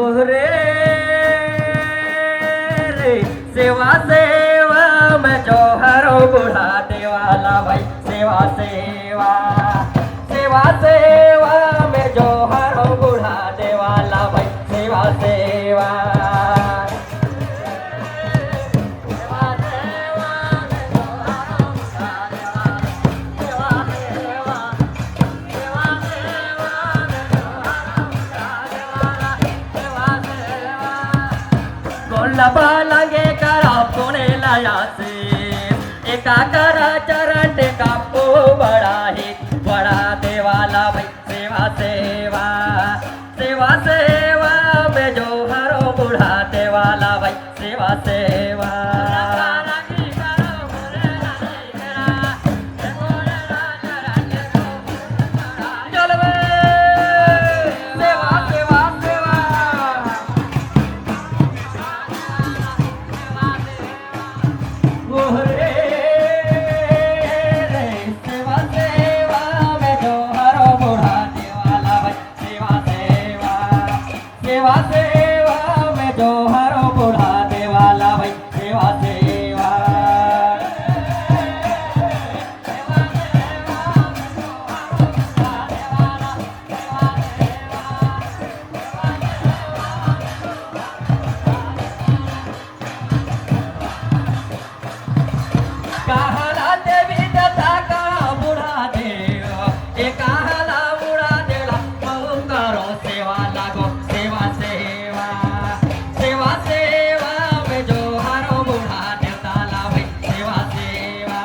ओहरे रे सेवा सेवा मैं जोहरो बूढ़ा देवाला भाई सेवा सेवा सेवा सेवा मैं जोहरो बूढ़ा देवाला भाई सेवा सेवा लबा लगे करा पुणे लाया से एका करा चरण कापो बड़ा ही बड़ा देवाला भाई सेवा सेवा सेवा सेवा में जो हरो बूढ़ा देवाला भाई सेवा सेवा सेवा सेवा में जो हरो बूढ़ा देवाला भाई सेवा सेवा कहाला देवी दत्ता का बूढ़ा देव ए कहाला बूढ़ा देवला बहु करो सेवा लागो सेवा सेवा सेवा सेवा में जो हरो बूढ़ा देवताला भाई सेवा सेवा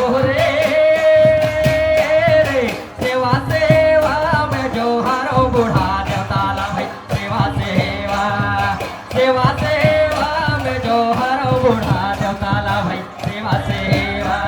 ओहरे रे सेवा सेवा में जो हरो बूढ़ा देवताला भाई सेवा सेवा सेवा सेवा में जो हरो बूढ़ा देवताला भाई सेवा सेवा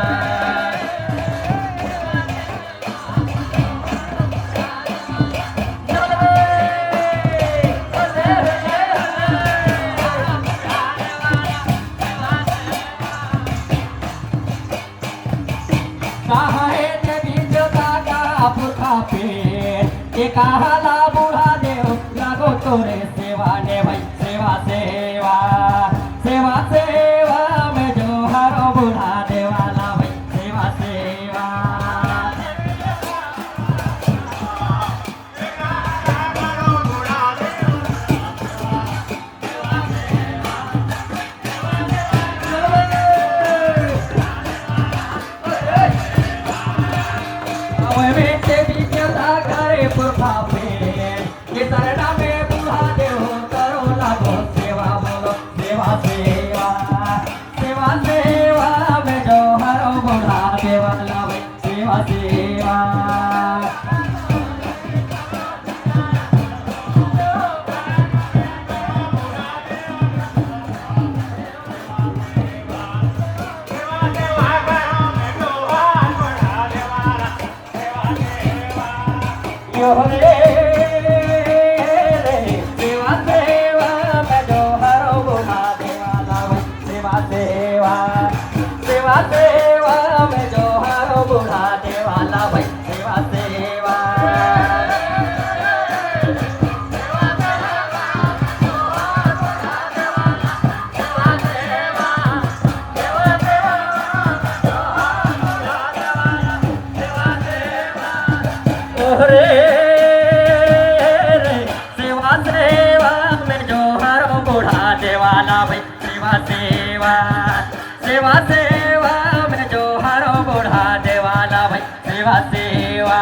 कहा है देवी देवता का पुरखा पेट ये कहाला बूढ़ा देव लागो तोरे सेवा ने भाई सेवा सेवा सेवा सेवा में जो हरो बूढ़ा देवाला भाई सेवा सेवा देवी देवता करे पुरखा पेट ये शरणा में बूढ़ा देव करो लागो सेवा बोलो सेवा सेवा सेवा सेवा में जो हरो बूढ़ा देवाला भाई सेवा सेवा ओहरे रे सेवा सेवा में जो हरो बूढ़ा देवाला भाई सेवा सेवा सेवा सेवा में जो हरो बूढ़ा देवाला भाई सेवा सेवा ओहरे रे सेवा सेवा में जो हरो बूढ़ा देवाला भाई सेवा सेवा सेवा सेवा में जो हरो बूढ़ा देवाला भाई सेवा सेवा